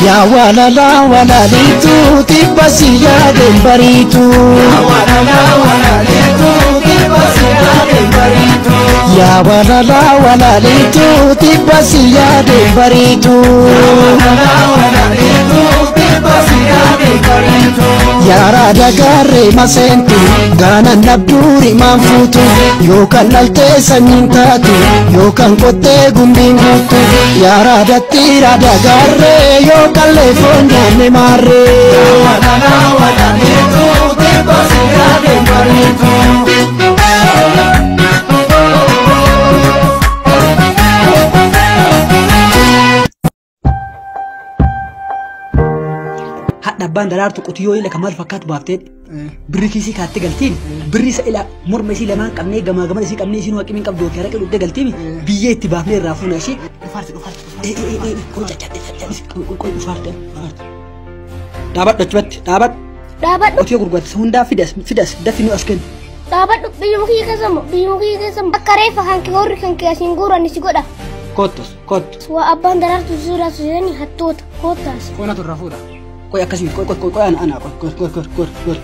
يا ولا لا ولا ليتو تبسي يا دمبريتو يا ولا لا ولا ليتو تبسي يا دمبريتو يا ولا لا ولا ليتو تبسي يا دمبريتو يا ولا لا ولا ليتو تبسي يا دمبريتو يا رادا غاري مسنتو غانا نبدوري منفوتو يو كان التسنين تاتو يو كان قوتي غمبين غوتو يا رادا تيرادا غاري يو California me marre wala neto te pasira de marito hadda bandar tu qutiyo ila kamal fakat bafte biriki si katte galtin birri sa ila murme si leman qabne gama gama si qabne si no aqimin qabdo kare qulu de galtimi biye ittibafne rafuna shi farti ko ko farti dabat dachbat dabat otiyo gurgat hunda fidas dafinu asken dabat biyuki kasam akare fahan ki gorri kan ki asin gura ni sigoda kotos wa abban darartu zura sujani hattot kotas kona to rafuda koy akasi koy ana koy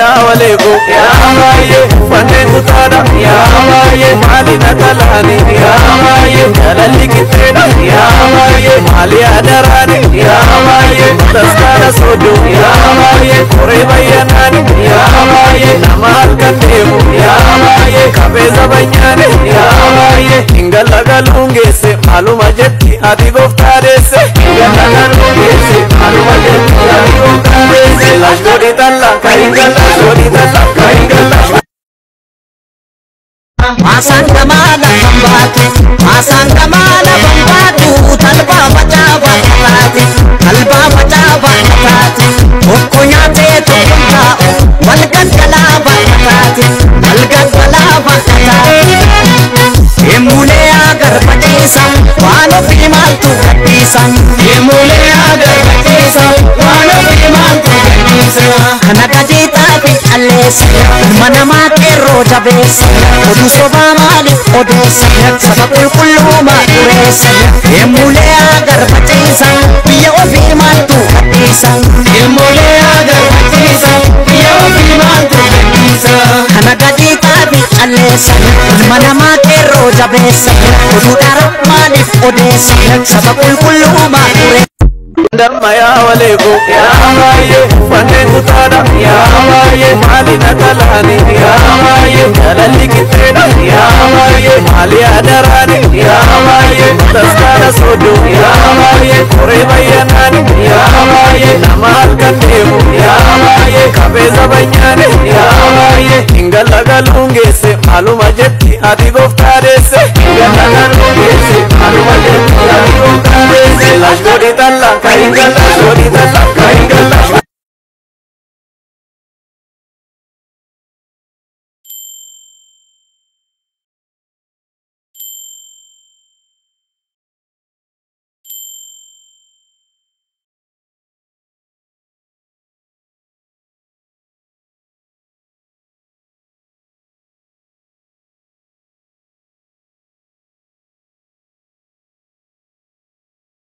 يا وليكو يا بايه فنن تادا يا بايه مالي نتلاني يا بايه جلالي كتينا يا بايه مالي أدراني يا بايه تسكانا سودو يا بايه كوري بياناني يا بايه نمال كتيمو يا بايه كبيزا بياني يا بايه إنجل لغلونجيسي معلوم جتي أدي غفتاريسي إنجل لغلونجيسي معلوم جتي أدي غفتاريسي لاشدوري تلا كاينجل Masan kamala bambatu talba baca batati pokoknya te tau walgat kala batati emule agar patisam wano pimal tu patisam emule agar patisam wano pimal tu patisam anak ajita pi ales mana mate roja bes odu soba mali odes sabakul kullu ma ures emule agar patisam biya pimal tu patisam emule agar patisam biya pimal tu patisam anak ajita pi ales mana mate roja bes odu darab mali odes sabakul kullu ma ures يا وليكو يا بايه فنن تادا يا بايه مالي نتلاني يا بايه جلالي كتينا يا بايه مالي أدراني يا بايه تسكانا سودو يا بايه كوري بياناني يا بايه نمال كتيمو يا بايه كبيزا بياني يا بايه إنجل لغلونجيسي معلوم جتي أدي غفتاريسي